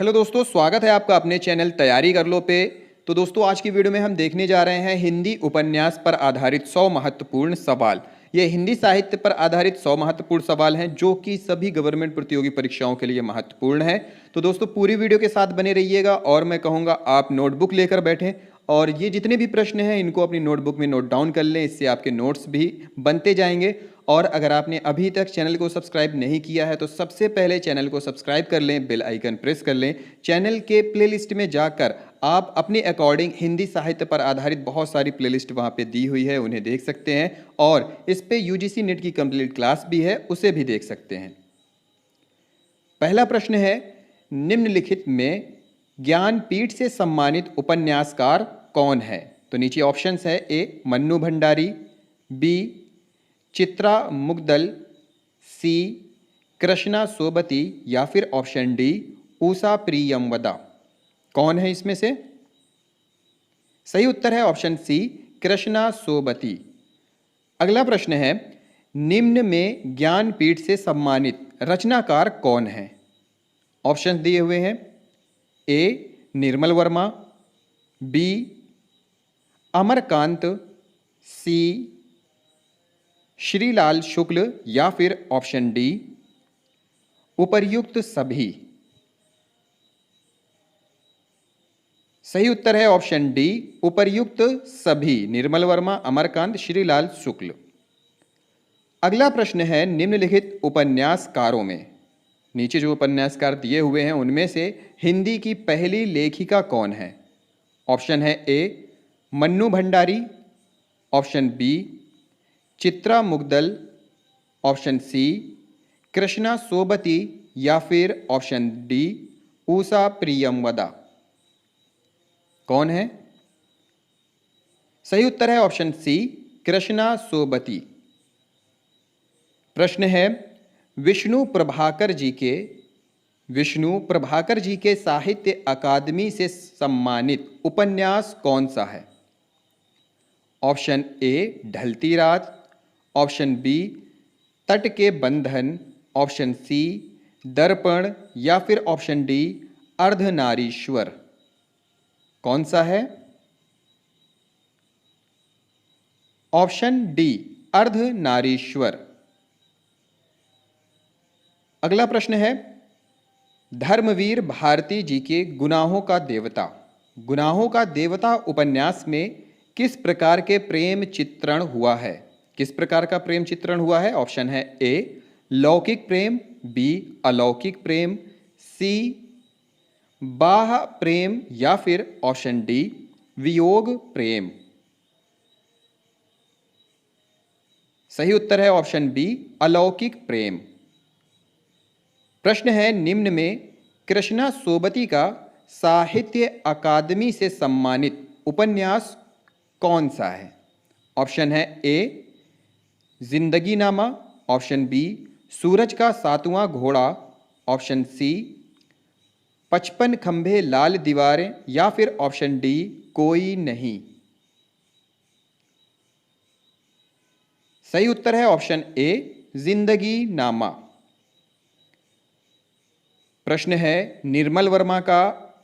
Hello दोस्तों, स्वागत है आपका अपने चैनल तैयारी कर लो पे। तो दोस्तों, आज की वीडियो में हम देखने जा रहे हैं हिंदी उपन्यास पर आधारित 100 महत्वपूर्ण सवाल। ये हिंदी साहित्य पर आधारित 100 महत्वपूर्ण सवाल हैं जो कि सभी गवर्नमेंट प्रतियोगी परीक्षाओं के लिए महत्वपूर्ण है। तो दोस्तों, पूरी वीडियो के साथ बने रहिएगा और मैं कहूँगा आप नोटबुक लेकर बैठें और ये जितने भी प्रश्न हैं इनको अपनी नोटबुक में नोट डाउन कर लें। इससे आपके नोट्स भी बनते जाएंगे। और अगर आपने अभी तक चैनल को सब्सक्राइब नहीं किया है तो सबसे पहले चैनल को सब्सक्राइब कर लें, बेल आइकन प्रेस कर लें। चैनल के प्लेलिस्ट में जाकर आप अपने अकॉर्डिंग हिंदी साहित्य पर आधारित बहुत सारी प्लेलिस्ट वहाँ पे दी हुई है, उन्हें देख सकते हैं। और इस पे यूजीसी नेट की कंप्लीट क्लास भी है, उसे भी देख सकते हैं। पहला प्रश्न है, निम्नलिखित में ज्ञानपीठ से सम्मानित उपन्यासकार कौन है? तो नीचे ऑप्शंस है, ए मन्नू भंडारी, बी चित्रा मुग्दल, सी कृष्णा सोबती या फिर ऑप्शन डी उषा प्रियमवदा। कौन है इसमें से? सही उत्तर है ऑप्शन सी कृष्णा सोबती। अगला प्रश्न है, निम्न में ज्ञानपीठ से सम्मानित रचनाकार कौन है? ऑप्शन दिए हुए हैं, ए निर्मल वर्मा, बी अमरकांत, सी श्रीलाल शुक्ल या फिर ऑप्शन डी उपर्युक्त सभी। सही उत्तर है ऑप्शन डी उपर्युक्त सभी, निर्मल वर्मा, अमरकांत, श्रीलाल शुक्ल। अगला प्रश्न है, निम्नलिखित उपन्यासकारों में, नीचे जो उपन्यासकार दिए हुए हैं उनमें से हिंदी की पहली लेखिका कौन है? ऑप्शन है, A Mannu Bhandari, option B Chitra Mudgal, option C Krishna Sobti या फिर ऑप्शन डी उषा प्रियमवदा। कौन है? सही उत्तर है ऑप्शन सी कृष्णा सोबती। प्रश्न है, विष्णु प्रभाकर जी के साहित्य अकादमी से सम्मानित उपन्यास कौन सा है? ऑप्शन ए ढलती रात, ऑप्शन बी तट के बंधन, ऑप्शन सी दर्पण या फिर ऑप्शन डी अर्धनारीश्वर। कौन सा है? Option D Ardhanarishwar. अगला प्रश्न है, धर्मवीर भारती जी के गुनाहों का देवता उपन्यास में किस प्रकार के प्रेम चित्रण हुआ है? किस प्रकार का प्रेम चित्रण हुआ है? ऑप्शन है, ए लौकिक प्रेम, बी अलौकिक प्रेम, सी बाह प्रेम या फिर ऑप्शन डी वियोग प्रेम। सही उत्तर है ऑप्शन बी अलौकिक प्रेम। प्रश्न है, निम्न में कृष्णा सोबती का साहित्य अकादमी से सम्मानित उपन्यास कौन सा है? ऑप्शन है, ए जिंदगी नामा, ऑप्शन बी सूरज का सातवां घोड़ा, ऑप्शन सी 55 खंभे लाल दीवारें या फिर ऑप्शन डी कोई नहीं। सही उत्तर है ऑप्शन ए जिंदगी नामा। प्रश्न है, निर्मल वर्मा का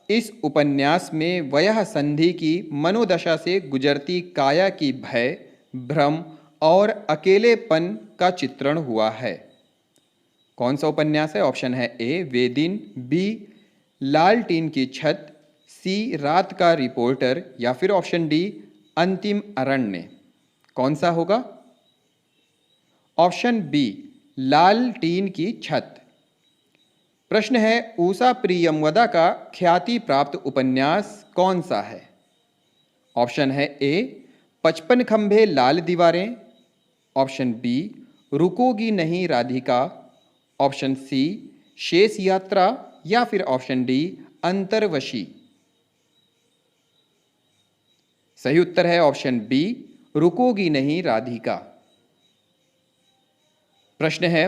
इस उपन्यास में वयः संधि की मनोदशा से गुजरती काया की भय, भ्रम और अकेलेपन का चित्रण हुआ है। कौन सा उपन्यास है? ऑप्शन है, ए वेदिन, बी लालटीन की छत, सी रात का रिपोर्टर या फिर ऑप्शन डी अंतिम अरण्य। कौन सा होगा? ऑप्शन बी लालटीन की छत। प्रश्न है, उषा प्रियमवदा का ख्याति प्राप्त उपन्यास कौन सा है? ऑप्शन है, ए 55 खंभे लाल दीवारें, ऑप्शन बी रुकोगी नहीं राधिका, ऑप्शन सी शेष यात्रा या फिर ऑप्शन डी अंतर्वशी। सही उत्तर है ऑप्शन बी रुकोगी नहीं राधिका। प्रश्न है,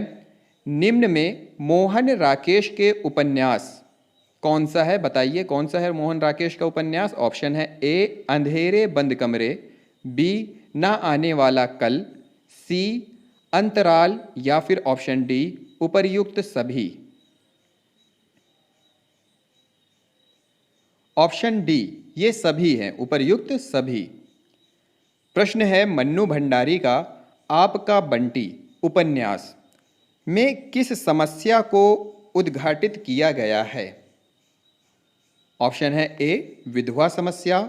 निम्न में मोहन राकेश के उपन्यास कौन सा है? बताइए कौन सा है मोहन राकेश का उपन्यास? ऑप्शन है, ए अंधेरे बंद कमरे, बी ना आने वाला कल, सी अंतराल या फिर ऑप्शन डी उपर्युक्त सभी। ऑप्शन डी ये सभी हैं, उपर्युक्त सभी। प्रश्न है मन्नू भंडारी का आपका बंटी उपन्यास में किस समस्या को उद्घाटित किया गया है? ऑप्शन है ए विधवा समस्या,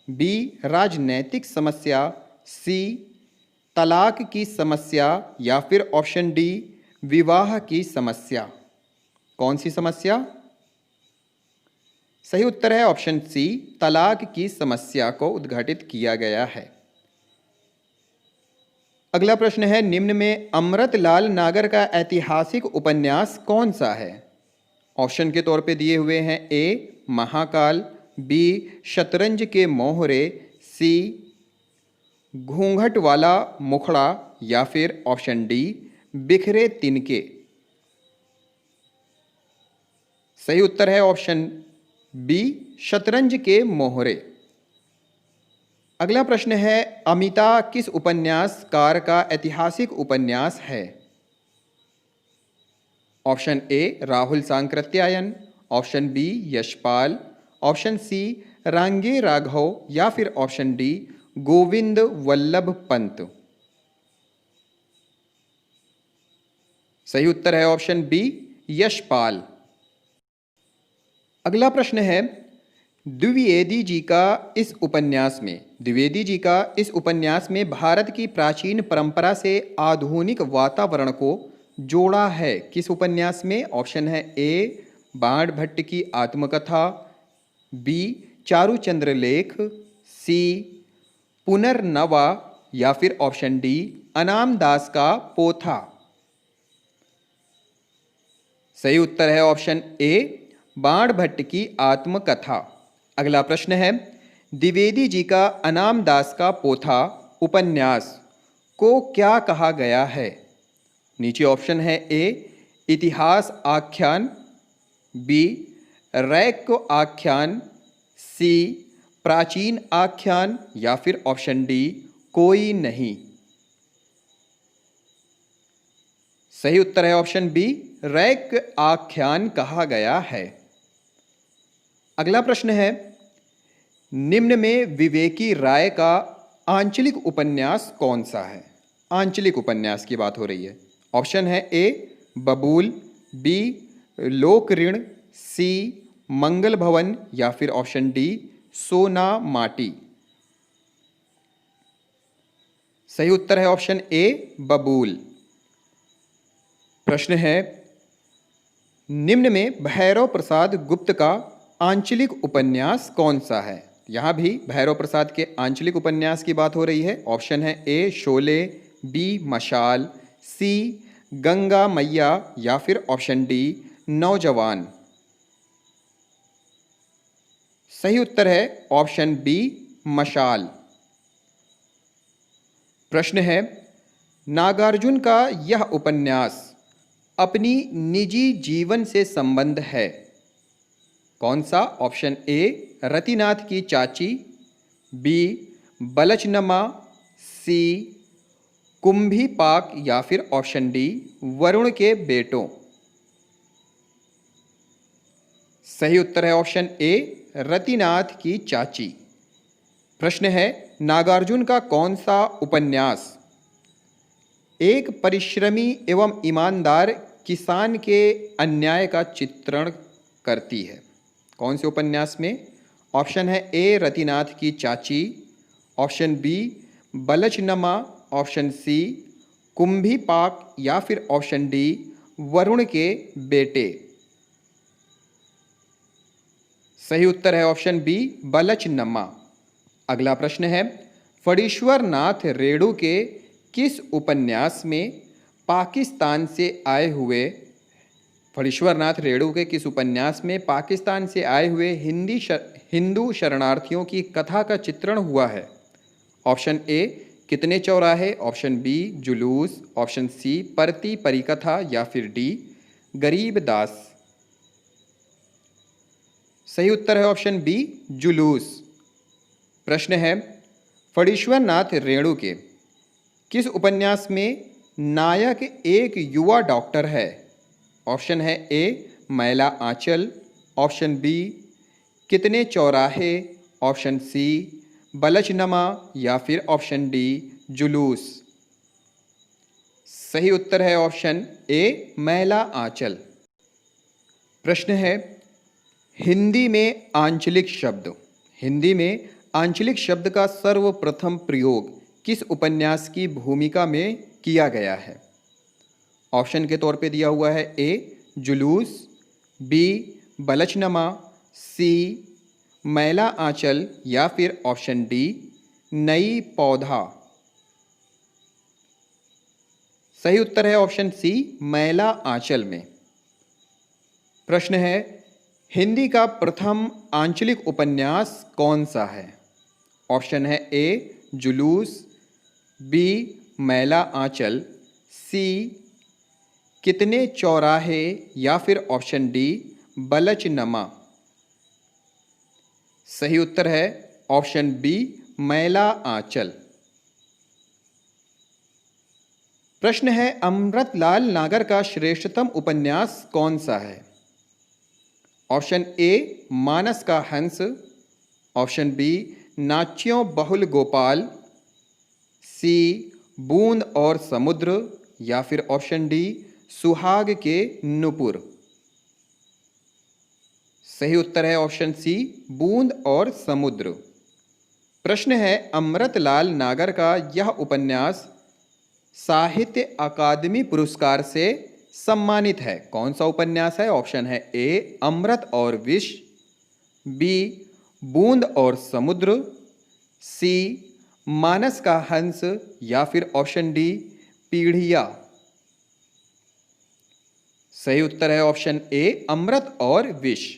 बी राजनैतिक समस्या, सी तलाक की समस्या या फिर ऑप्शन डी विवाह की समस्या। कौन सी समस्या? सही उत्तर है ऑप्शन सी तलाक की समस्या को उद्घाटित किया गया है। अगला प्रश्न है निम्न में अमृतलाल नागर का ऐतिहासिक उपन्यास कौन सा है? ऑप्शन के तौर पे दिए हुए हैं ए महाकाल, बी शतरंज के मोहरे, सी घूंघट वाला मुखड़ा या फिर ऑप्शन डी बिखरे तिनके। सही उत्तर है ऑप्शन बी शतरंज के मोहरे। अगला प्रश्न है अमिता किस उपन्यासकार का ऐतिहासिक उपन्यास है? Option A Rahul Sankrityayan, option B Yashpal, option C Rangeya Raghav या फिर ऑप्शन डी गोविंद वल्लभ पंत। सही उत्तर है ऑप्शन बी यशपाल। अगला प्रश्न है द्विवेदी जी का इस उपन्यास में भारत की प्राचीन परंपरा से आधुनिक वातावरण को जोड़ा है किस उपन्यास में? ऑप्शन है ए बाण भट्ट की आत्मकथा, बी चारुचंद्र लेख, सी पुनर्नवा या फिर ऑप्शन डी अनाम दास का पोथा। सही उत्तर है ऑप्शन ए बाण भट्ट की आत्मकथा। अगला प्रश्न है द्विवेदी जी का अनाम दास का पोथा उपन्यास को क्या कहा गया है? नीचे ऑप्शन है ए इतिहास आख्यान, बी रैक आख्यान, सी प्राचीन आख्यान या फिर ऑप्शन डी कोई नहीं। सही उत्तर है ऑप्शन बी रैक आख्यान कहा गया है। अगला प्रश्न है निम्न में विवेकी राय का आंचलिक उपन्यास कौन सा है? आंचलिक उपन्यास की बात हो रही है। ऑप्शन है ए बबूल, बी लोक ऋण, सी मंगल भवन या फिर ऑप्शन डी सोना माटी। सही उत्तर है ऑप्शन ए बबूल। प्रश्न है निम्न में भैरव प्रसाद गुप्त का आंचलिक उपन्यास कौन सा है? यहां भी भैरव प्रसाद के आंचलिक उपन्यास की बात हो रही है। ऑप्शन है ए शोले, बी मशाल, सी गंगा मैया या फिर ऑप्शन डी नौजवान। सही उत्तर है ऑप्शन बी मशाल। प्रश्न है नागार्जुन का यह उपन्यास अपनी निजी जीवन से संबंध है कौन सा? ऑप्शन ए रतिनाथ की चाची, बी बलचनमा, सी कुंभी पाक या फिर ऑप्शन डी वरुण के बेटों। सही उत्तर है ऑप्शन ए रतिनाथ की चाची। प्रश्न है नागार्जुन का कौन सा उपन्यास एक परिश्रमी एवं ईमानदार किसान के अन्याय का चित्रण करती है? कौन से उपन्यास में? ऑप्शन है ए Ratinath ki Chachi, option B Balchanma, option C Kumbhi Pak या फिर ऑप्शन डी वरुण के बेटे। सही उत्तर है ऑप्शन बी बलचनमा। अगला प्रश्न है फणीश्वर नाथ रेणु के किस उपन्यास में पाकिस्तान से आए हुए फणीश्वर नाथ रेणु के किस उपन्यास में पाकिस्तान से आए हुए हिंदू शरणार्थियों की कथा का चित्रण हुआ है? ऑप्शन ए कितने चौराहे, ऑप्शन बी जुलूस, ऑप्शन सी परती परिकथा या फिर डी गरीब दास। सही उत्तर है ऑप्शन बी जुलूस। प्रश्न है फणीश्वर नाथ रेणु के किस उपन्यास में नायक एक युवा डॉक्टर है? ऑप्शन है ए मैला आंचल, ऑप्शन बी कितने चौराहे, ऑप्शन सी बलचनमा या फिर ऑप्शन डी जुलूस। सही उत्तर है ऑप्शन ए मैला आंचल। प्रश्न है हिंदी में आंचलिक शब्द। हिंदी में आंचलिक शब्द का सर्वप्रथम प्रयोग किस उपन्यास की भूमिका में किया गया है? ऑप्शन के तौर पे दिया हुआ है ए जुलूस, बी बलचनमा, सी मैला आंचल या फिर ऑप्शन डी नई पौधा। सही उत्तर है ऑप्शन सी मैला आंचल में। प्रश्न है हिंदी का प्रथम आंचलिक उपन्यास कौन सा है? ऑप्शन है ए जुलूस, बी मैला आंचल, सी कितने चौराहे या फिर ऑप्शन डी बलचनमा। सही उत्तर है ऑप्शन बी मैला आंचल। प्रश्न है अमृतलाल नागर का श्रेष्ठतम उपन्यास कौन सा है? ऑप्शन ए मानस का हंस, ऑप्शन बी नाच्यों बहुल गोपाल, सी बूंद और समुद्र या फिर ऑप्शन डी सुहाग के नुपुर। सही उत्तर है ऑप्शन सी बूंद और समुद्र। प्रश्न है अमृतलाल नागर का यह उपन्यास साहित्य अकादमी पुरस्कार से सम्मानित है। कौन सा उपन्यास है? ऑप्शन है ए अमृत और विष, बी बूंद और समुद्र, सी मानस का हंस या फिर ऑप्शन डी पीढ़िया। सही उत्तर है ऑप्शन ए अमृत और विष।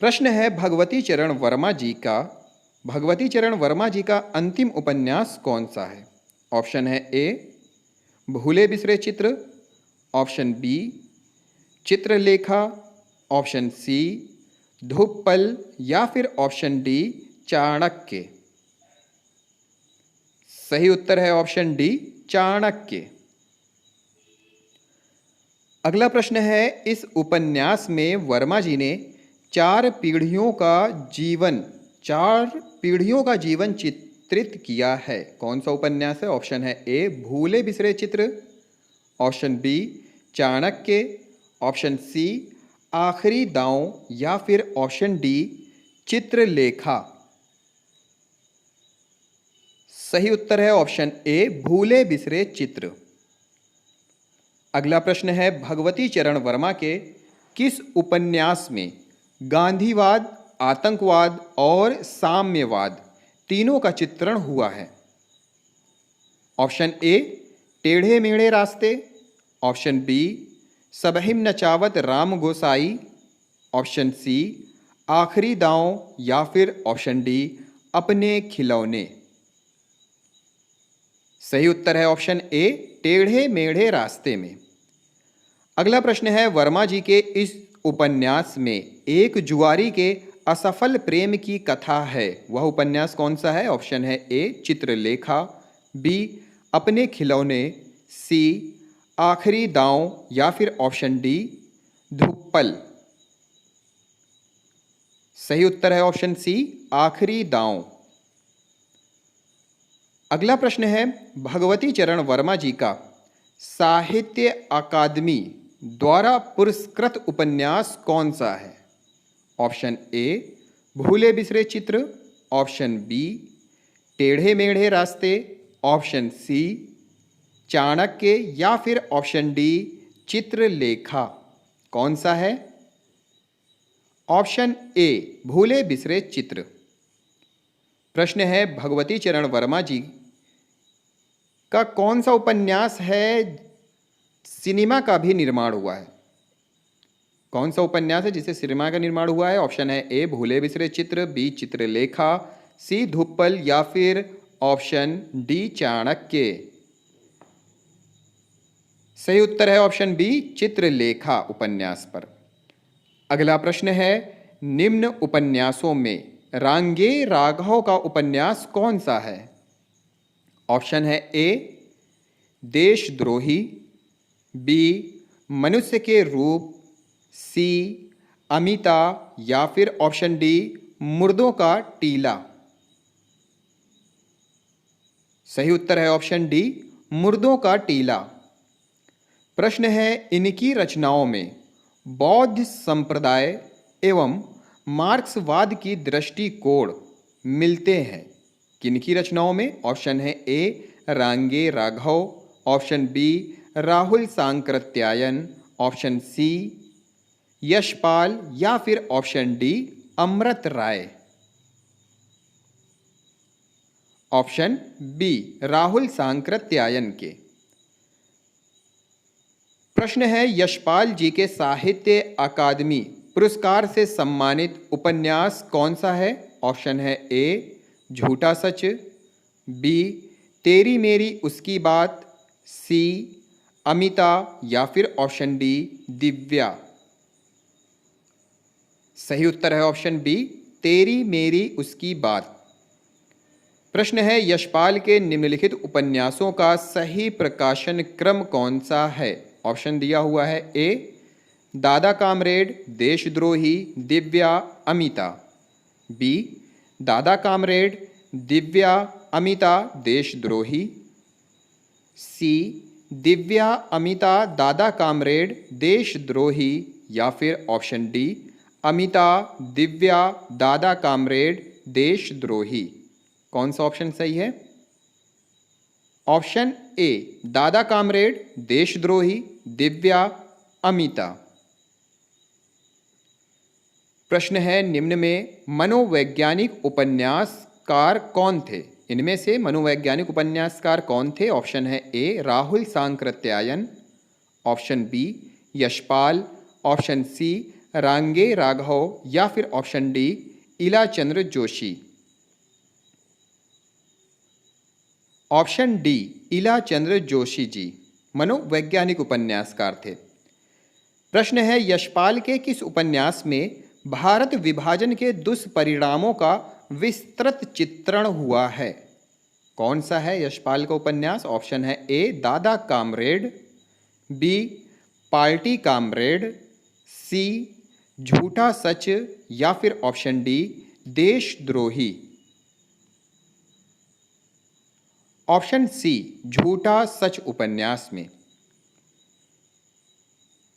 प्रश्न है भगवती चरण वर्मा जी का अंतिम उपन्यास कौन सा है? ऑप्शन है ए Bhoole Bisre Chitra, option B Chitralekha, option C धूपपल या फिर ऑप्शन डी चाणक्य। सही उत्तर है ऑप्शन डी चाणक्य। अगला प्रश्न है इस उपन्यास में वर्मा जी ने चार पीढ़ियों का जीवन चित्रित किया है। कौन सा उपन्यास है? ऑप्शन है ए Bhoole Bisre Chitra, option B Chanakya, option C Aakhri Daon या फिर ऑप्शन डी चित्रलेखा। सही उत्तर है ऑप्शन ए भूले बिसरे चित्र। अगला प्रश्न है भगवती चरण वर्मा के किस उपन्यास में गांधीवाद, आतंकवाद और साम्यवाद तीनों का चित्रण हुआ है? ऑप्शन ए टेढ़े मेढ़े रास्ते, ऑप्शन बी सबहिम नचावत राम गोसाई, ऑप्शन सी आखिरी दांव या फिर ऑप्शन डी अपने खिलौने। सही उत्तर है ऑप्शन ए टेढ़े मेढ़े रास्ते में। अगला प्रश्न है वर्मा जी के इस उपन्यास में एक जुआरी के असफल प्रेम की कथा है। वह उपन्यास कौन सा है? ऑप्शन है ए चित्रलेखा, बी अपने खिलौने, सी आखिरी दांव या फिर ऑप्शन डी धुप्पल। सही उत्तर है ऑप्शन सी आखिरी दांव। अगला प्रश्न है भगवती चरण वर्मा जी का साहित्य अकादमी द्वारा पुरस्कृत उपन्यास कौन सा है? ऑप्शन ए भूले बिसरे चित्र, ऑप्शन बी टेढ़े मेढ़े रास्ते, ऑप्शन सी चाणक्य या फिर ऑप्शन डी चित्रलेखा। कौन सा है? ऑप्शन ए भूले बिसरे चित्र। प्रश्न है भगवती चरण वर्मा जी का कौन सा उपन्यास है सिनेमा का भी निर्माण हुआ है? कौन सा उपन्यास है जिसे सिनेमा का निर्माण हुआ है? ऑप्शन है ए भूले बिसरे चित्र, बी चित्रलेखा, सी धुप्पल या फिर ऑप्शन डी चाणक्य। सही उत्तर है ऑप्शन बी चित्रलेखा उपन्यास पर। अगला प्रश्न है निम्न उपन्यासों में रांगे राघव का उपन्यास कौन सा है? ऑप्शन है ए देशद्रोही, बी मनुष्य के रूप, सी अमिता या फिर ऑप्शन डी मुर्दों का टीला। सही उत्तर है ऑप्शन डी मुर्दों का टीला। प्रश्न है इनकी रचनाओं में बौद्ध संप्रदाय एवं मार्क्सवाद की दृष्टिकोण मिलते हैं। किनकी रचनाओं में? ऑप्शन है A Rangeya Raghav, option B Rahul Sankrityayan, option C Yashpal या फिर option D Amrit Rai. Option B Rahul Sankrityayan के। प्रश्न है यशपाल जी के साहित्य अकादमी पुरस्कार से सम्मानित उपन्यास कौन सा है? ऑप्शन है ए झूठा सच, बी तेरी मेरी उसकी बात, सी अमिता या फिर ऑप्शन डी दिव्या। सही उत्तर है ऑप्शन बी तेरी मेरी उसकी बात। प्रश्न है यशपाल के निम्नलिखित उपन्यासों का सही प्रकाशन क्रम कौन सा है? ऑप्शन दिया हुआ है ए दादा कामरेड, देशद्रोही, दिव्या, अमिता, बी दादा कामरेड, दिव्या, अमिता, देशद्रोही, सी दिव्या, अमिता, दादा कामरेड, देशद्रोही या फिर ऑप्शन डी अमिता, दिव्या, दादा कामरेड, देशद्रोही। कौन सा ऑप्शन सही है? ऑप्शन ए दादा कामरेड, देशद्रोही, दिव्या, अमिता। प्रश्न है निम्न में मनोवैज्ञानिक उपन्यासकार कौन थे? इनमें से मनोवैज्ञानिक उपन्यासकार कौन थे? ऑप्शन है A Rahul Sankrityayan, option B Yashpal, option C Rangeya Raghav या फिर option D Ilachandra Joshi. Option D Ilachandra Joshi ji मनोवैज्ञानिक उपन्यासकार थे। प्रश्न है यशपाल के किस उपन्यास में भारत विभाजन के दुष्परिणामों का विस्तृत चित्रण हुआ है? कौन सा है यशपाल का उपन्यास? ऑप्शन है ए दादा कामरेड, बी पार्टी कामरेड, सी झूठा सच या फिर ऑप्शन डी देशद्रोही। ऑप्शन सी झूठा सच उपन्यास में।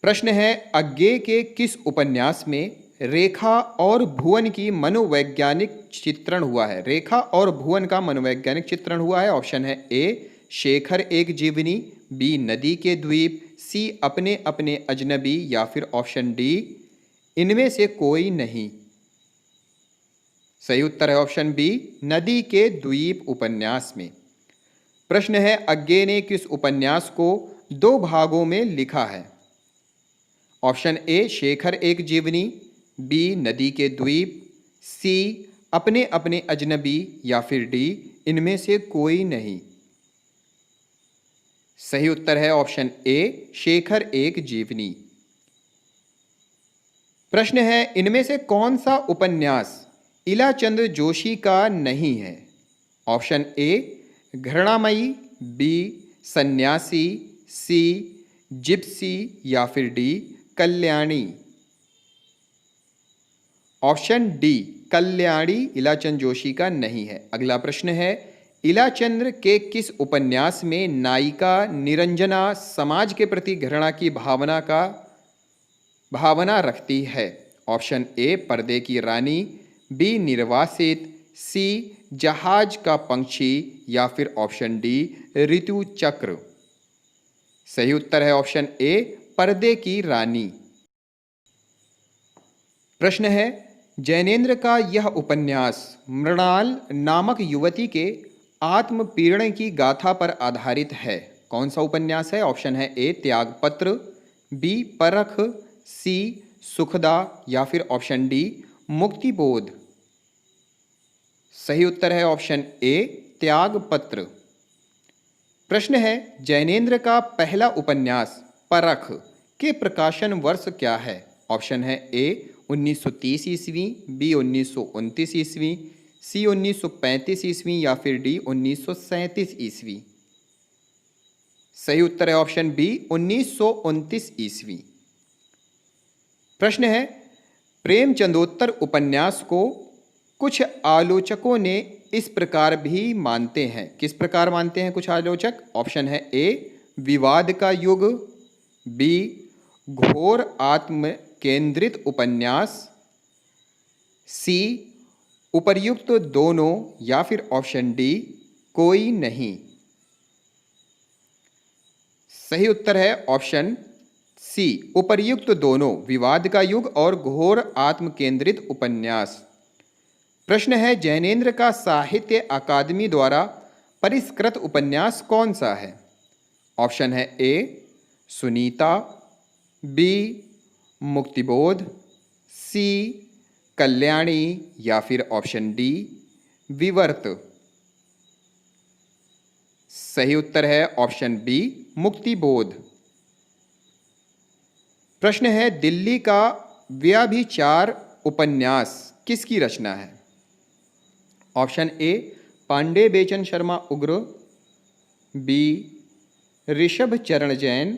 प्रश्न है अज्ञे के किस उपन्यास में रेखा और भुवन की मनोवैज्ञानिक चित्रण हुआ है? रेखा और भुवन का मनोवैज्ञानिक चित्रण हुआ है। ऑप्शन है ए शेखर एक जीवनी, बी नदी के द्वीप, सी अपने अपने अजनबी या फिर ऑप्शन डी इनमें से कोई नहीं। सही उत्तर है ऑप्शन बी नदी के द्वीप उपन्यास में। प्रश्न है अज्ञे ने किस उपन्यास को 2 भागों में लिखा है? ऑप्शन ए शेखर एक जीवनी, बी नदी के द्वीप, सी अपने अपने अजनबी या फिर डी इनमें से कोई नहीं। सही उत्तर है ऑप्शन ए शेखर एक जीवनी। प्रश्न है इनमें से कौन सा उपन्यास इलाचंद्र जोशी का नहीं है? ऑप्शन ए घृणामयी, बी सन्यासी, सी जिप्सी या फिर D Kalyani. Option D Kalyani Ilachandra Joshi का नहीं है। अगला प्रश्न है इलाचंद्र के किस उपन्यास में नायिका निरंजना समाज के प्रति घृणा की भावना रखती है? ऑप्शन ए पर्दे की रानी, बी निर्वासित, सी जहाज का पंक्षी या फिर ऑप्शन डी ऋतु चक्र। सही उत्तर है ऑप्शन ए पर्दे की रानी। प्रश्न है जैनेन्द्र का यह उपन्यास मृणाल नामक युवती के आत्मपीड़न की गाथा पर आधारित है। कौन सा उपन्यास है? ऑप्शन है ए त्यागपत्र, बी परख, सी सुखदा या फिर ऑप्शन डी मुक्तिबोध। सही उत्तर है ऑप्शन ए त्यागपत्र। प्रश्न है जैनेन्द्र का पहला उपन्यास परख के प्रकाशन वर्ष क्या है? ऑप्शन है ए 1930 ईस्वी, बी 1929 ईस्वी, सी 1935 ईस्वी या फिर डी 1937 ईस्वी। सही उत्तर है ऑप्शन बी 1929 ईस्वी। प्रश्न है प्रेमचंदोत्तर उपन्यास को कुछ आलोचकों ने इस प्रकार भी मानते हैं। किस प्रकार मानते हैं कुछ आलोचक? ऑप्शन है ए विवाद का युग, बी घोर आत्म केंद्रित उपन्यास, सी उपर्युक्त दोनों, या फिर ऑप्शन डी कोई नहीं। सही उत्तर है ऑप्शन सी उपर्युक्त दोनों, विवाद का युग और घोर आत्म केंद्रित उपन्यास। प्रश्न है जैनेन्द्र का साहित्य अकादमी द्वारा परिष्कृत उपन्यास कौन सा है? ऑप्शन है ए सुनीता, बी मुक्तिबोध, सी कल्याणी, या फिर ऑप्शन डी विवर्त। सही उत्तर है ऑप्शन बी मुक्तिबोध। प्रश्न है दिल्ली का व्यभिचार उपन्यास किसकी रचना है? ऑप्शन ए पांडे बेचन शर्मा उग्र, बी ऋषभ चरण जैन,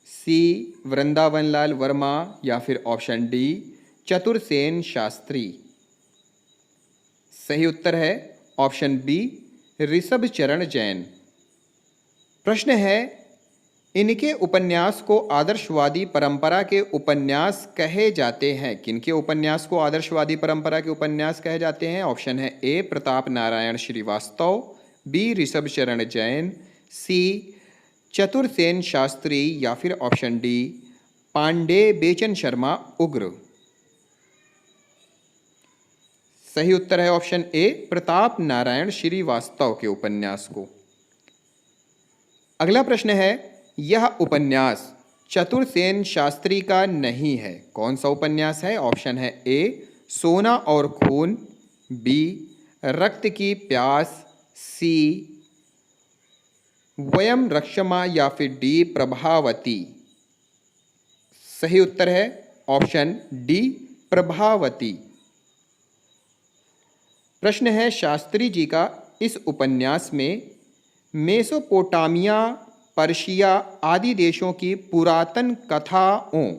सी वृंदावन लाल वर्मा, या फिर ऑप्शन डी चतुरसेन शास्त्री। सही उत्तर है ऑप्शन बी ऋषभ चरण जैन। प्रश्न है इनके उपन्यास को आदर्शवादी परंपरा के उपन्यास कहे जाते हैं? किनके उपन्यास को आदर्शवादी परंपरा के उपन्यास कहे जाते हैं? ऑप्शन है ए प्रताप नारायण श्रीवास्तव, बी ऋषभ चरण जैन, सी चतुरसेन शास्त्री, या फिर ऑप्शन डी पांडे बेचन शर्मा उग्र। सही उत्तर है ऑप्शन ए प्रताप नारायण श्रीवास्तव के उपन्यास को। अगला प्रश्न है यह उपन्यास चतुरसेन शास्त्री का नहीं है, कौन सा उपन्यास है? ऑप्शन है ए सोना और खून, बी रक्त की प्यास, सी वयम रक्षमा, या फिर डी प्रभावती। सही उत्तर है ऑप्शन डी प्रभावती। प्रश्न है शास्त्री जी का इस उपन्यास में मेसोपोटामिया, पर्शिया आदि देशों की पुरातन कथाओं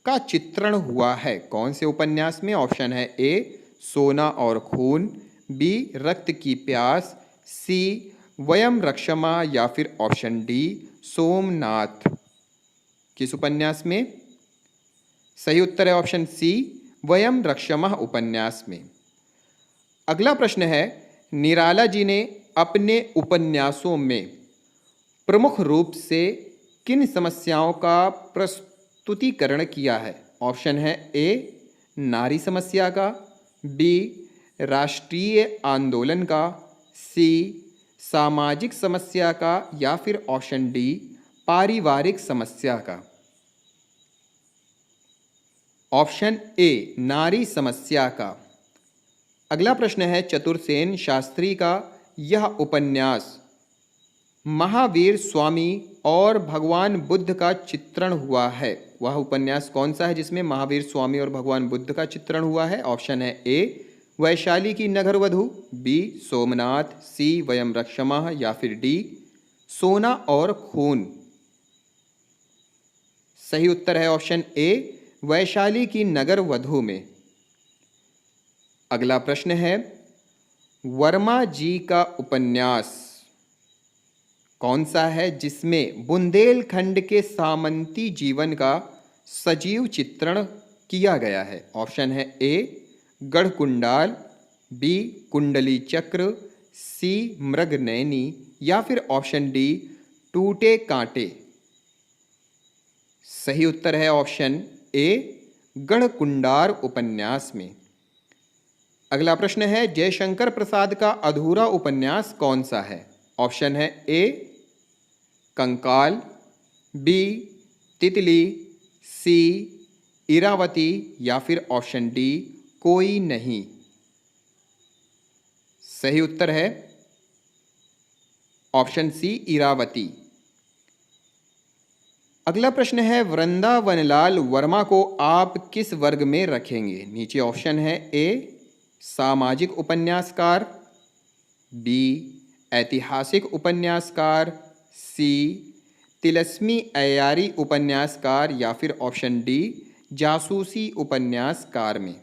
का चित्रण हुआ है, कौन से उपन्यास में? ऑप्शन है ए सोना और खून, बी रक्त की प्यास, सी वयम रक्षमा, या फिर ऑप्शन डी सोमनाथ। किस उपन्यास में? सही उत्तर है ऑप्शन सी वयम रक्षमा उपन्यास में। अगला प्रश्न है निराला जी ने अपने उपन्यासों में प्रमुख रूप से किन समस्याओं का प्रस्तुतिकरण किया है? ऑप्शन है ए नारी समस्या का, बी राष्ट्रीय आंदोलन का, सी सामाजिक समस्या का, या फिर ऑप्शन डी पारिवारिक समस्या का। ऑप्शन ए नारी समस्या का। अगला प्रश्न है चतुरसेन शास्त्री का यह उपन्यास महावीर स्वामी और भगवान बुद्ध का चित्रण हुआ है, वह उपन्यास कौन सा है जिसमें महावीर स्वामी और भगवान बुद्ध का चित्रण हुआ है? ऑप्शन है ए वैशाली की नगरवधु, बी सोमनाथ, सी वयम रक्षमा, या फिर डी सोना और खून। सही उत्तर है ऑप्शन ए वैशाली की नगरवधु में। अगला प्रश्न है वर्मा जी का उपन्यास कौन सा है जिसमें बुंदेलखंड के सामंती जीवन का सजीव चित्रण किया गया है? ऑप्शन है ए गढ़कुंडाल, बी कुंडली चक्र, सी मृगनयनी, या फिर ऑप्शन डी टूटे कांटे। सही उत्तर है ऑप्शन ए गढ़कुंडार उपन्यास में। अगला प्रश्न है जयशंकर प्रसाद का अधूरा उपन्यास कौन सा है? ऑप्शन है ए कंकाल, बी तितली, सी इरावती, या फिर ऑप्शन डी कोई नहीं। सही उत्तर है ऑप्शन सी इरावती। अगला प्रश्न है वृंदावनलाल वर्मा को आप किस वर्ग में रखेंगे? नीचे ऑप्शन है ए सामाजिक उपन्यासकार, बी ऐतिहासिक उपन्यासकार, सी तिलस्मी अय्यारी उपन्यासकार, या फिर ऑप्शन डी जासूसी उपन्यासकार में?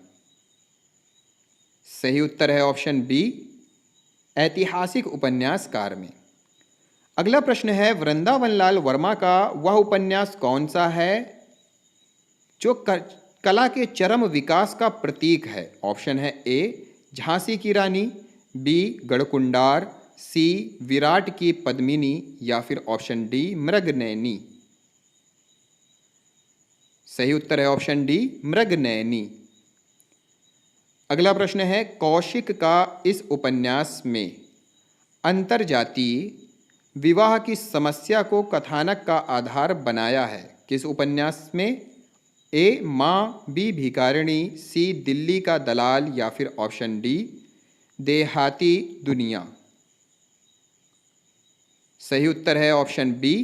सही उत्तर है ऑप्शन बी, ऐतिहासिक उपन्यासकार में। अगला प्रश्न है, वृंदावन लाल वर्मा का वह उपन्यास कौन सा है जो कला के चरम विकास का प्रतीक है? ऑप्शन है ए, झांसी की रानी, बी, गढ़कुंडार, सी, विराट की पद्मिनी, या फिर ऑप्शन डी, मृगनयनी। सही उत्तर है ऑप्शन डी, मृगनयनी। अगला प्रश्न है, कौशिक का इस उपन्यास में अंतरजातीय विवाह की समस्या को कथानक का आधार बनाया है? किस उपन्यास में? ए, माँ, बी, भिखारिणी, सी, दिल्ली का दलाल, या फिर ऑप्शन डी, देहाती दुनिया। सही उत्तर है ऑप्शन बी,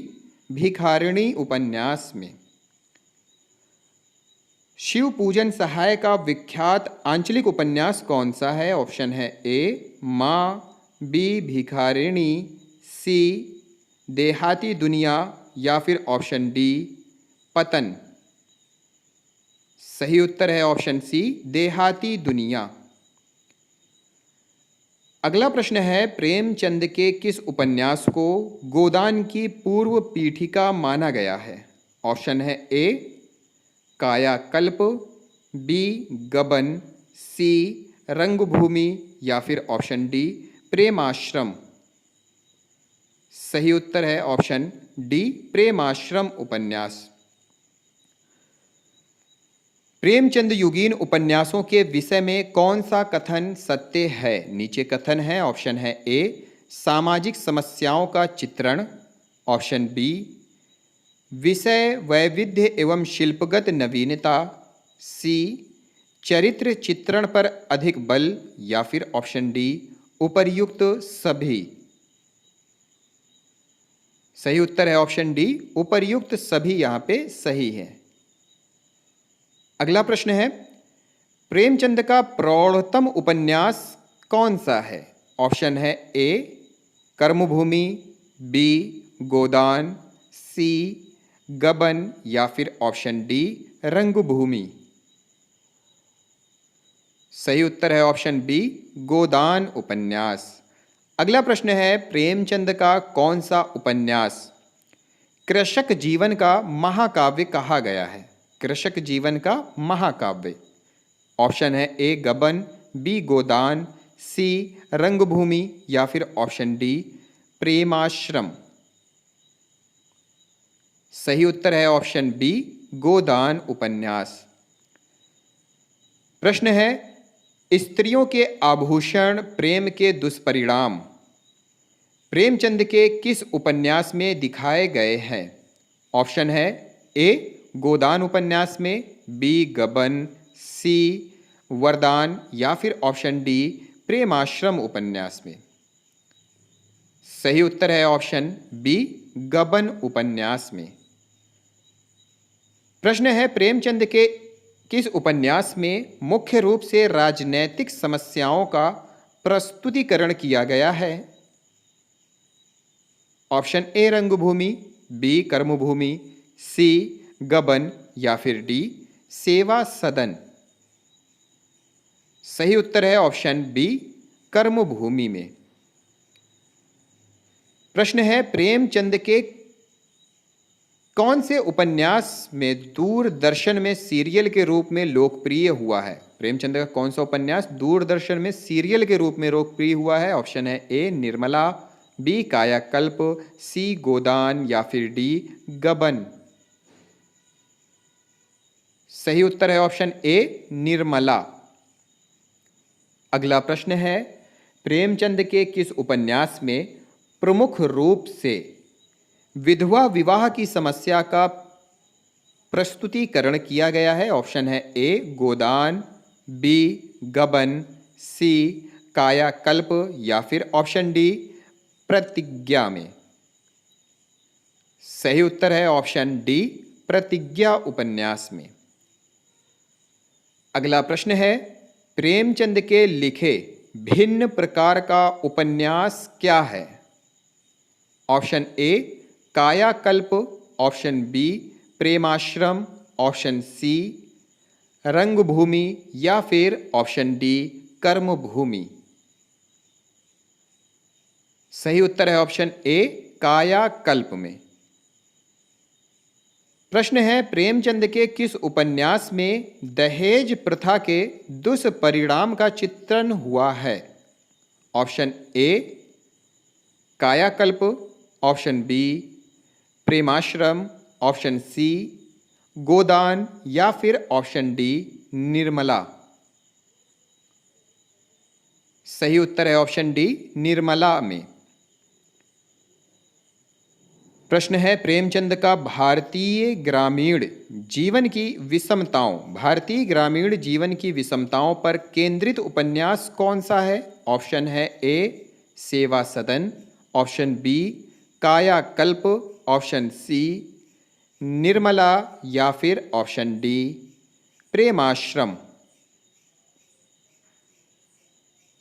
भिखारिणी उपन्यास में। शिव पूजन सहाय का विख्यात आंचलिक उपन्यास कौन सा है? ऑप्शन है ए, माँ, बी, भिखारिणी, सी, देहाती दुनिया, या फिर ऑप्शन डी, पतन। सही उत्तर है ऑप्शन सी, देहाती दुनिया। अगला प्रश्न है, प्रेमचंद के किस उपन्यास को गोदान की पूर्व पीठिका माना गया है? ऑप्शन है ए, कायाकल्प, बी, गबन, सी, रंगभूमि, या फिर ऑप्शन डी, प्रेमाश्रम। सही उत्तर है ऑप्शन डी, प्रेमाश्रम उपन्यास। प्रेमचंद युगीन उपन्यासों के विषय में कौन सा कथन सत्य है? नीचे कथन है। ऑप्शन है ए, सामाजिक समस्याओं का चित्रण, ऑप्शन बी, विषय वैविध्य एवं शिल्पगत नवीनता, सी, चरित्र चित्रण पर अधिक बल, या फिर ऑप्शन डी, उपर्युक्त सभी। सही उत्तर है ऑप्शन डी, उपर्युक्त सभी यहाँ पे सही है। अगला प्रश्न है, प्रेमचंद का प्रौढ़तम उपन्यास कौन सा है? ऑप्शन है ए, कर्मभूमि, बी, गोदान, सी, गबन, या फिर ऑप्शन डी, रंगभूमि। सही उत्तर है ऑप्शन बी, गोदान उपन्यास। अगला प्रश्न है, प्रेमचंद का कौन सा उपन्यास कृषक जीवन का महाकाव्य कहा गया है? कृषक जीवन का महाकाव्य। ऑप्शन है ए, गबन, बी, गोदान, सी, रंगभूमि, या फिर ऑप्शन डी, प्रेमाश्रम। सही उत्तर है ऑप्शन बी, गोदान उपन्यास। प्रश्न है, स्त्रियों के आभूषण प्रेम के दुष्परिणाम प्रेमचंद के किस उपन्यास में दिखाए गए हैं? ऑप्शन है ए, गोदान उपन्यास में, बी, गबन, सी, वरदान, या फिर ऑप्शन डी, प्रेमाश्रम उपन्यास में। सही उत्तर है ऑप्शन बी, गबन उपन्यास में। प्रश्न है, प्रेमचंद के किस उपन्यास में मुख्य रूप से राजनैतिक समस्याओं का प्रस्तुतिकरण किया गया है? ऑप्शन ए, रंगभूमि, बी, कर्मभूमि, सी, गबन, या फिर डी, सेवा सदन। सही उत्तर है ऑप्शन बी, कर्मभूमि में। प्रश्न है, प्रेमचंद के कौन से उपन्यास में दूरदर्शन में सीरियल के रूप में लोकप्रिय हुआ है? प्रेमचंद का कौन सा उपन्यास दूरदर्शन में सीरियल के रूप में लोकप्रिय हुआ है? ऑप्शन है ए, निर्मला, बी, कायाकल्प, सी, गोदान, या फिर डी, गबन। सही उत्तर है ऑप्शन ए, निर्मला। अगला प्रश्न है, प्रेमचंद के किस उपन्यास में प्रमुख रूप से विधवा विवाह की समस्या का प्रस्तुतिकरण किया गया है? ऑप्शन है ए, गोदान, बी, गबन, सी, कायाकल्प, या फिर ऑप्शन डी, प्रतिज्ञा में। सही उत्तर है ऑप्शन डी, प्रतिज्ञा उपन्यास में। अगला प्रश्न है, प्रेमचंद के लिखे भिन्न प्रकार का उपन्यास क्या है? ऑप्शन ए, कायाकल्प, option B, Premashram, option C, रंगभूमि या फिर ऑप्शन डी कर्मभूमि। सही उत्तर है ऑप्शन ए कायाकल्प में। प्रश्न है प्रेमचंद के किस उपन्यास में दहेज प्रथा के दुष्परिणाम का चित्रण हुआ है? ऑप्शन ए कायाकल्प, option B Premashram, option C गोदान या फिर ऑप्शन डी निर्मला। सही उत्तर है ऑप्शन डी निर्मला में। प्रश्न है प्रेमचंद का भारतीय ग्रामीण जीवन की विषमताओं पर केंद्रित उपन्यास कौन सा है? ऑप्शन है ए सेवा सदन, ऑप्शन बी कायाकल्प, ऑप्शन सी निर्मला या फिर ऑप्शन डी प्रेमाश्रम।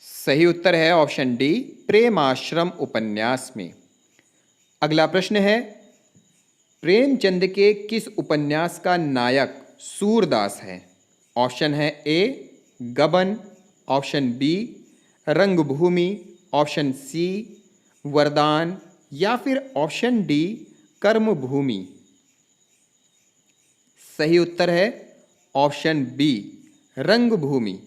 सही उत्तर है ऑप्शन डी प्रेमाश्रम उपन्यास में। अगला प्रश्न है प्रेमचंद के किस उपन्यास का नायक सूरदास है? ऑप्शन है ए गबन, ऑप्शन बी रंगभूमि, ऑप्शन सी वरदान या फिर ऑप्शन डी कर्मभूमि। सही उत्तर है ऑप्शन बी रंगभूमि।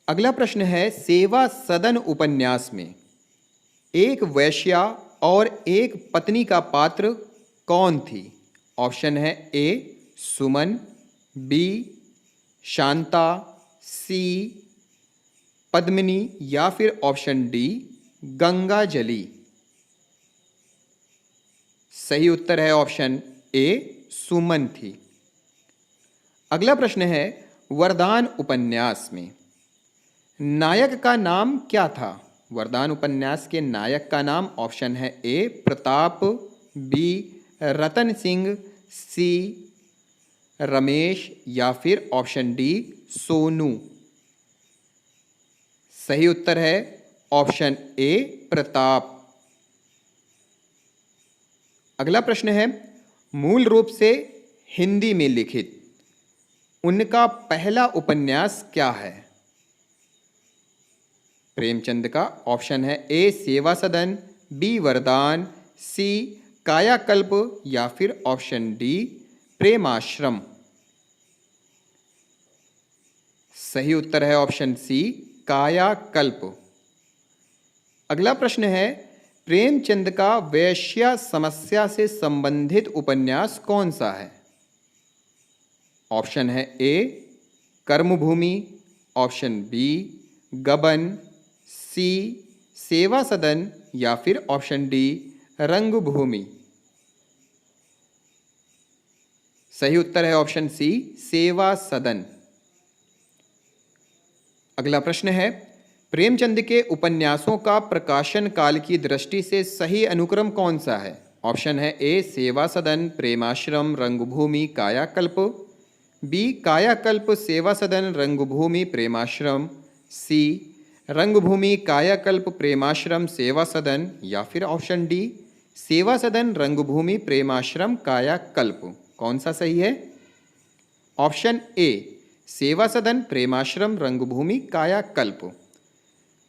अगला प्रश्न है सेवा सदन उपन्यास में एक वेश्या और एक पत्नी का पात्र कौन थी? ऑप्शन है ए सुमन, बी शांता, सी पद्मिनी या फिर ऑप्शन डी गंगाजली। सही उत्तर है ऑप्शन ए सुमन थी। अगला प्रश्न है वरदान उपन्यास में नायक का नाम क्या था? वरदान उपन्यास के नायक का नाम ऑप्शन है ए प्रताप, बी रतन सिंह, सी रमेश या फिर ऑप्शन डी सोनू। सही उत्तर है ऑप्शन ए प्रताप। अगला प्रश्न है मूल रूप से हिंदी में लिखित उनका पहला उपन्यास क्या है? प्रेमचंद का ऑप्शन है ए सेवा सदन, बी वरदान, सी कायाकल्प या फिर ऑप्शन डी प्रेमाश्रम। सही उत्तर है ऑप्शन सी कायाकल्प। अगला प्रश्न है प्रेमचंद का वैश्या समस्या से संबंधित उपन्यास कौन सा है? ऑप्शन है ए कर्मभूमि, ऑप्शन बी गबन, सी सेवा सदन या फिर ऑप्शन डी रंगभूमि। सही उत्तर है ऑप्शन सी सेवा सदन। अगला प्रश्न है प्रेमचंद के उपन्यासों का प्रकाशन काल की दृष्टि से सही अनुक्रम कौन सा है? ऑप्शन है ए सेवा सदन, प्रेमाश्रम, रंगभूमि, कायाकल्प, बी कायाकल्प, सेवा सदन, रंगभूमि, प्रेमाश्रम, सी रंगभूमि, कायाकल्प, प्रेमाश्रम, सेवा सदन या फिर ऑप्शन डी सेवा सदन, रंगभूमि, प्रेमाश्रम, कायाकल्प। कौन सा सही है? ऑप्शन ए सेवा सदन, प्रेमाश्रम, रंगभूमि, कायाकल्प।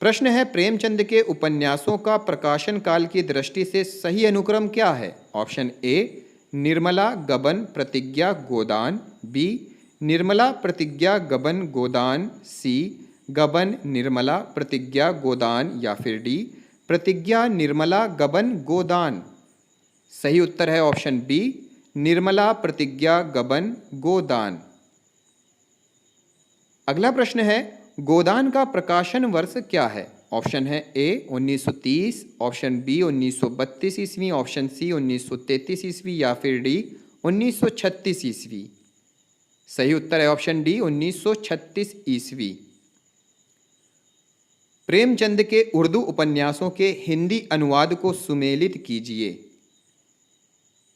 प्रश्न है प्रेमचंद के उपन्यासों का प्रकाशन काल की दृष्टि से सही अनुक्रम क्या है? ऑप्शन ए निर्मला, गबन, प्रतिज्ञा, गोदान, बी निर्मला, प्रतिज्ञा, गबन, गोदान, सी गबन, निर्मला, प्रतिज्ञा, गोदान या फिर डी प्रतिज्ञा, निर्मला, गबन, गोदान। सही उत्तर है ऑप्शन बी निर्मला, प्रतिज्ञा, गबन, गोदान। अगला प्रश्न है गोदान का प्रकाशन वर्ष क्या है? ऑप्शन है ए 1930, ऑप्शन बी 1932 ईस्वी, ऑप्शन सी 1933 ईस्वी या फिर डी 1936 ईस्वी। सही उत्तर है ऑप्शन डी 1936 ईस्वी। प्रेमचंद के उर्दू उपन्यासों के हिंदी अनुवाद को सुमेलित कीजिए।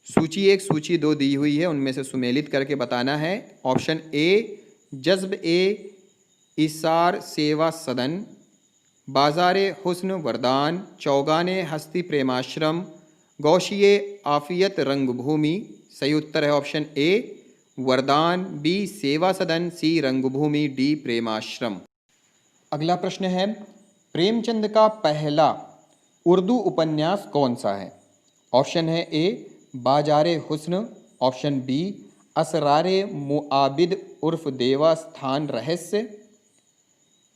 सूची 1 सूची 2 दी हुई है, उनमें से सुमेलित करके बताना है। ऑप्शन ए जज्ब ए इसार सेवा सदन, बाज़ारे हुस्न वरदान, चौगाने हस्ती प्रेमाश्रम, गौशिये आफियत रंगभूमि। सही उत्तर है ऑप्शन ए वरदान, बी सेवा सदन, सी रंगभूमि, डी प्रेमाश्रम। अगला प्रश्न है, प्रेमचंद का पहला उर्दू उपन्यास कौन सा है? ऑप्शन है ए बाजारे हुस्न, ऑप्शन बी असरारे मुआबिद उर्फ देवा स्थान रहस्य,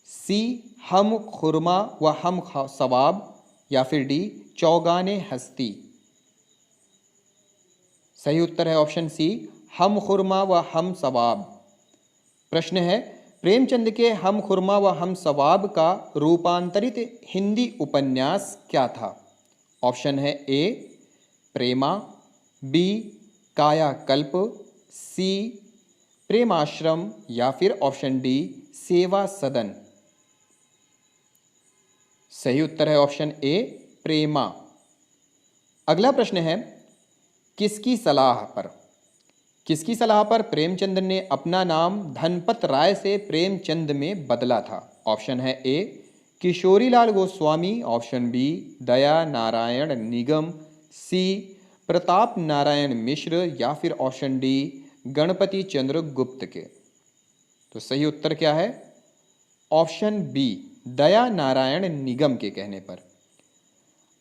सी हम खुरमा व हम सवाब, या फिर डी चौगाने हस्ती। सही उत्तर है ऑप्शन सी हम खुरमा व हम सवाब। प्रश्न है, प्रेमचंद के हम खुरमा व हम सवाब का रूपांतरित हिंदी उपन्यास क्या था? ऑप्शन है ए प्रेमा, बी कायाकल्प, सी प्रेमाश्रम, या फिर ऑप्शन डी सेवा सदन। सही उत्तर है ऑप्शन ए प्रेमा। अगला प्रश्न है, किसकी सलाह पर? किसकी सलाह पर प्रेमचंद ने अपना नाम धनपत राय से प्रेमचंद में बदला था? ऑप्शन है ए किशोरीलाल गोस्वामी, ऑप्शन बी दया नारायण निगम, सी प्रताप नारायण मिश्र, या फिर ऑप्शन डी गणपति चंद्र गुप्त के। तो सही उत्तर क्या है? ऑप्शन बी दया नारायण निगम के कहने पर।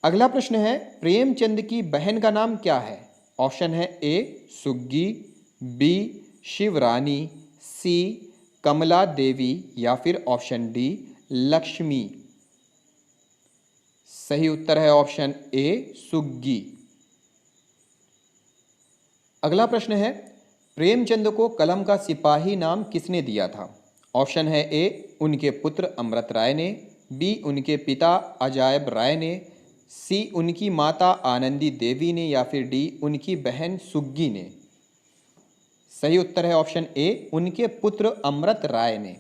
अगला प्रश्न है, प्रेमचंद की बहन का नाम क्या है? ऑप्शन है ए सुग्गी, बी शिवरानी, सी कमला देवी, या फिर ऑप्शन डी लक्ष्मी। सही उत्तर है ऑप्शन ए सुग्गी। अगला प्रश्न है, प्रेमचंद को कलम का सिपाही नाम किसने दिया था? ऑप्शन है ए उनके पुत्र अमृत राय ने, बी उनके पिता अजायब राय ने, सी उनकी माता आनंदी देवी ने, या फिर डी उनकी बहन सुग्गी ने। सही उत्तर है ऑप्शन ए उनके पुत्र अमृत राय ने।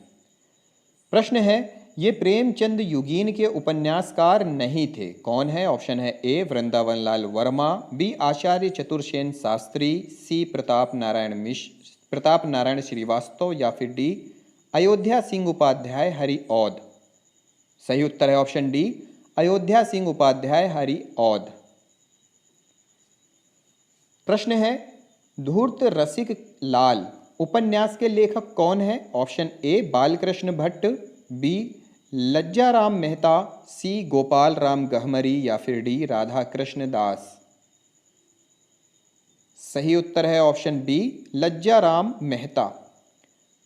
प्रश्न है, ये प्रेमचंद युगीन के उपन्यासकार नहीं थे, कौन है? ऑप्शन है ए वृंदावन लाल वर्मा, बी आचार्य चतुर्सेन शास्त्री, सी प्रताप नारायण श्रीवास्तव, या फिर डी अयोध्या सिंह उपाध्याय हरिऔध। सही उत्तर है ऑप्शन डी अयोध्या सिंह उपाध्याय हरिऔध। प्रश्न है, धूर्त रसिक लाल उपन्यास के लेखक कौन है? Option A Balkrishna Bhatt, B Lajjaram Mehta, C Gopal Ram Gahmari, या फिर डी राधा कृष्ण दास। सही उत्तर है ऑप्शन बी लज्जाराम मेहता।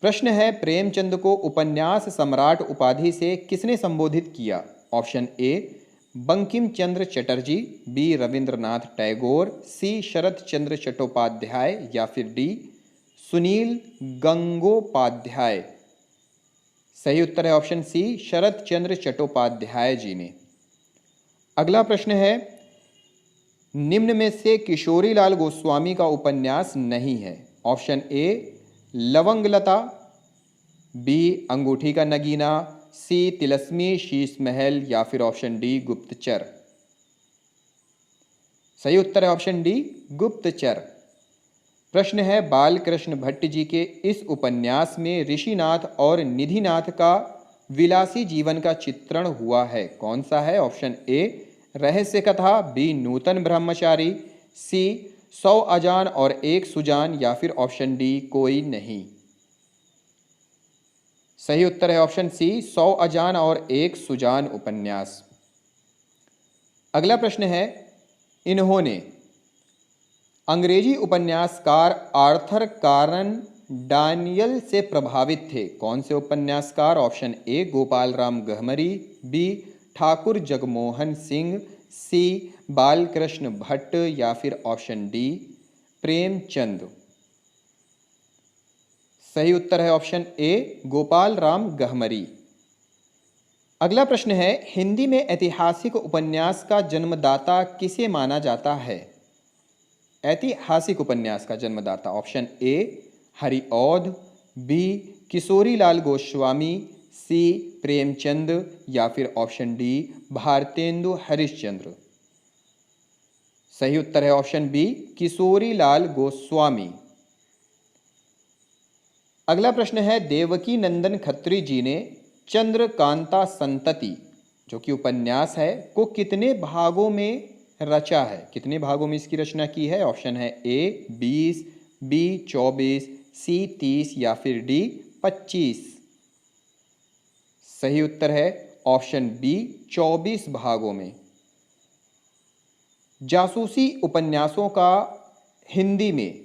प्रश्न है, प्रेमचंद को उपन्यास सम्राट उपाधि से किसने संबोधित किया? Option A Bankim Chandra Chatterjee, B Rabindranath Tagore, C Sharat Chandra Chattopadhyay, या फिर डी सुनील गंगोपाध्याय। सही उत्तर है ऑप्शन सी शरत चंद्र चट्टोपाध्याय जी ने। अगला प्रश्न है, निम्न में से किशोरीलाल गोस्वामी का उपन्यास नहीं है? ऑप्शन ए लवंगलता, बी अंगूठी का नगीना, सी तिलस्मी शीश महल, या फिर ऑप्शन डी गुप्तचर। सही उत्तर है ऑप्शन डी गुप्तचर। प्रश्न है, बालकृष्ण भट्ट जी के इस उपन्यास में ऋषिनाथ और निधिनाथ का विलासी जीवन का चित्रण हुआ है, कौन सा है? ऑप्शन ए रहस्य कथा, बी नूतन ब्रह्मचारी, सी 100 अजान और 1 सुजान, या फिर ऑप्शन डी कोई नहीं। सही उत्तर है ऑप्शन सी 100 अजान और 1 सुजान उपन्यास। अगला प्रश्न है, इन्होंने अंग्रेजी उपन्यासकार आर्थर कॉनन डॉयल से प्रभावित थे, कौन से उपन्यासकार? Option A Gopal Ram Gahmari, B Thakur Jagmohan Singh, C Balkrishna Bhatt, या फिर ऑप्शन डी प्रेमचंद। सही उत्तर है ऑप्शन ए गोपाल राम गहमरी। अगला प्रश्न है, हिंदी में ऐतिहासिक उपन्यास का जन्मदाता किसे माना जाता है? ऐतिहासिक उपन्यास का जन्मदाता option A Hariaudh, B Kishorilal Goswami, C Premchand, या फिर ऑप्शन डी भारतेंदु हरिश्चंद्र। सही उत्तर है ऑप्शन बी किशोरीलाल गोस्वामी। अगला प्रश्न है, देवकी नंदन खत्री जी ने चंद्रकांता संतति जो कि उपन्यास है को कितने भागों में रचा है? कितने भागों में इसकी रचना की है? ऑप्शन है ए 20, बी 24, सी 30 या फिर डी 25? सही उत्तर है ऑप्शन बी 24 भागों में। जासूसी उपन्यासों का हिंदी में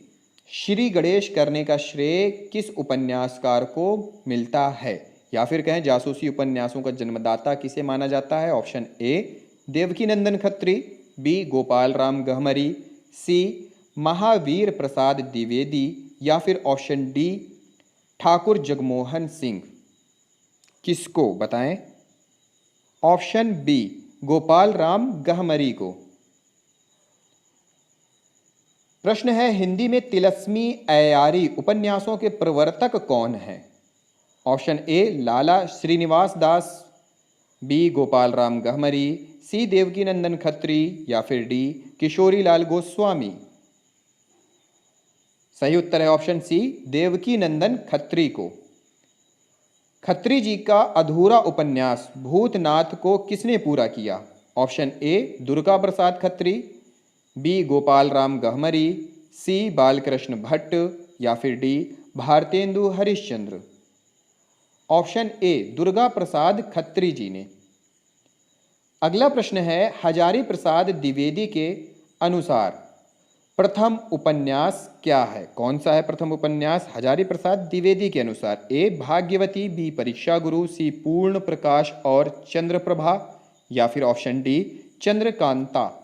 श्री गणेश करने का श्रेय किस उपन्यासकार को मिलता है? या फिर कहें जासूसी उपन्यासों का जन्मदाता किसे माना जाता है? Option A Devkinandan Khatri, B Gopal Ram Gahmari, C Mahavir Prasad Dwivedi या फिर ऑप्शन डी ठाकुर जगमोहन सिंह। किसको बताएं? ऑप्शन बी गोपाल राम गहमरी को। प्रश्न है हिंदी में तिलस्मी ऐयारी उपन्यासों के प्रवर्तक कौन हैं? Option A Lala Srinivas Das, B Gopal Ram Gahmari, C Devkinandan Khatri या फिर डी किशोरीलाल गोस्वामी। सही उत्तर है ऑप्शन सी देवकीनंदन खत्री को। खत्री जी का अधूरा उपन्यास भूतनाथ को किसने पूरा किया? Option A Durga Prasad Khatri, B Gopal Ram Gahmari, C Balkrishna Bhatt या फिर D Bharatendu Harishchandra. Option A Durga Prasad Khatri ji ने। अगला प्रश्न है हजारी प्रसाद द्विवेदी के अनुसार प्रथम उपन्यास क्या है? कौन सा है प्रथम उपन्यास हजारी प्रसाद द्विवेदी के अनुसार? ए भाग्यवती, बी परीक्षा गुरु, सी पूर्ण प्रकाश और चंद्रप्रभा या फिर ऑप्शन डी चंद्रकांता।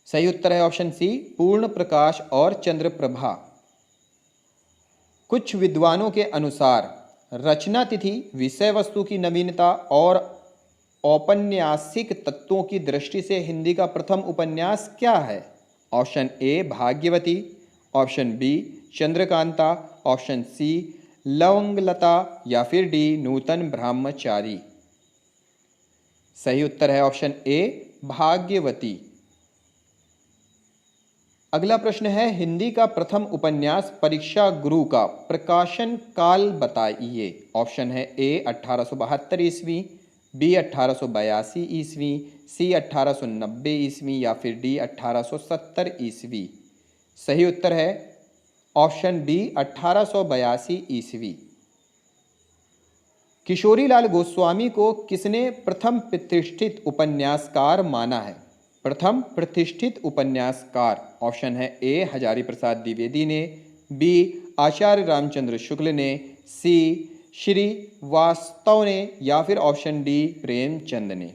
सही उत्तर है ऑप्शन सी पूर्ण प्रकाश और चंद्रप्रभा। कुछ विद्वानों के अनुसार रचना तिथि, विषय वस्तु की नवीनता और औपन्यासिक तत्वों की दृष्टि से हिंदी का प्रथम उपन्यास क्या है? Option A Bhagyavati, option B Chandrakanta, option C Lavanglata या फिर डी नूतन ब्रह्मचारी। सही उत्तर है ऑप्शन ए भाग्यवती। अगला प्रश्न है हिंदी का प्रथम उपन्यास परीक्षा गुरु का प्रकाशन काल बताइए। ऑप्शन है ए 1872 ईस्वी, बी 1882 ईस्वी, सी 1890 ईस्वी या फिर डी 1870 ईस्वी। सही उत्तर है ऑप्शन बी 1882 ईस्वी। किशोरीलाल गोस्वामी को किसने प्रथम प्रतिष्ठित उपन्यासकार माना है? प्रथम प्रतिष्ठित उपन्यासकार ऑप्शन है ए हजारी प्रसाद द्विवेदी ने, बी आचार्य रामचंद्र शुक्ल ने, सी श्री वास्तव ने या फिर ऑप्शन डी प्रेमचंद ने।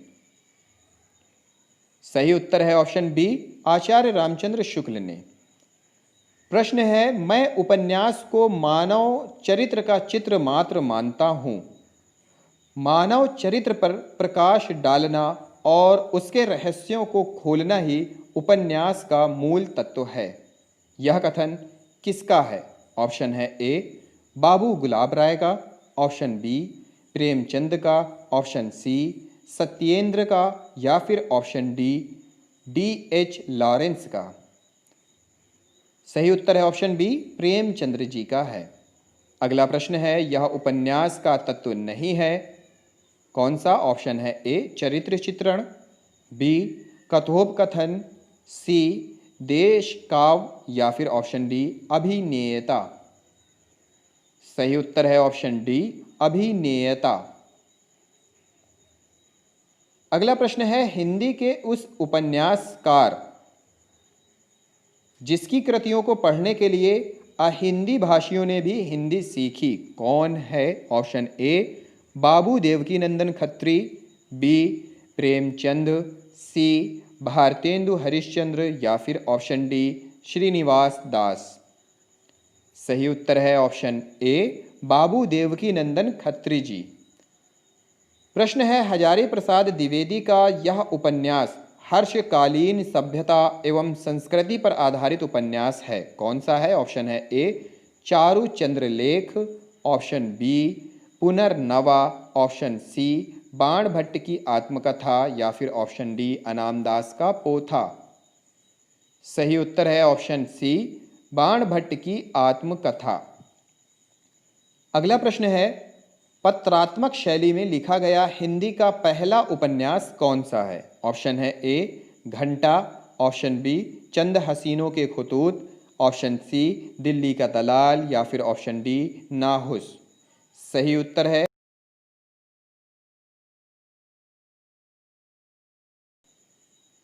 सही उत्तर है ऑप्शन बी आचार्य रामचंद्र शुक्ल ने। प्रश्न है मैं उपन्यास को मानव चरित्र का चित्र मात्र मानता हूं। मानव चरित्र पर प्रकाश डालना और उसके रहस्यों को खोलना ही उपन्यास का मूल तत्व है। यह कथन किसका है? ऑप्शन है ए बाबू गुलाब राय का, ऑप्शन बी प्रेमचंद का, ऑप्शन सी सत्येंद्र का या फिर ऑप्शन डी एच लॉरेंस का। सही उत्तर है ऑप्शन बी प्रेमचंद्र जी का है। अगला प्रश्न है यह उपन्यास का तत्व नहीं है। कौन सा? ऑप्शन है ए चरित्र चित्रण, बी कथोपकथन, सी देश काव्य या फिर ऑप्शन डी अभिनेयता। सही उत्तर है ऑप्शन डी अभिनेयता। अगला प्रश्न है हिंदी के उस उपन्यासकार जिसकी कृतियों को पढ़ने के लिए अहिंदी भाषियों ने भी हिंदी सीखी कौन है? Option A Babu Devkinandan Khatri, B Premchand, C Bharatendu Harishchandra या फिर ऑप्शन डी श्रीनिवास दास। सही उत्तर है ऑप्शन ए बाबू देवकीनंदन खत्री जी। प्रश्न है हजारी प्रसाद द्विवेदी का यह उपन्यास हर्षकालीन सभ्यता एवं संस्कृति पर आधारित उपन्यास है। कौन सा है? ऑप्शन है ए चारु चंद्रलेख, ऑप्शन बी पुनर्नवा, ऑप्शन सी बाण भट्ट की आत्मकथा या फिर ऑप्शन डी अनामदास का पोथा। सही उत्तर है ऑप्शन सी बाण भट्ट की आत्मकथा। अगला प्रश्न है पत्रात्मक शैली में लिखा गया हिंदी का पहला उपन्यास कौन सा है? ऑप्शन है ए घंटा, ऑप्शन बी चंद हसीनों के खुतूत, ऑप्शन सी दिल्ली का दलाल या फिर ऑप्शन डी नाहुस। सही उत्तर है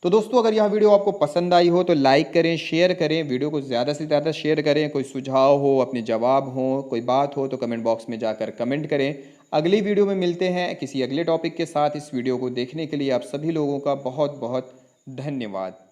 तो दोस्तों, अगर यह वीडियो आपको पसंद आई हो तो लाइक करें, शेयर करें, वीडियो को ज़्यादा से ज़्यादा शेयर करें। कोई सुझाव हो, अपने जवाब हो, कोई बात हो तो कमेंट बॉक्स में जाकर कमेंट करें। अगली वीडियो में मिलते हैं किसी अगले टॉपिक के साथ। इस वीडियो को देखने के लिए आप सभी लोगों का बहुत बहुत धन्यवाद।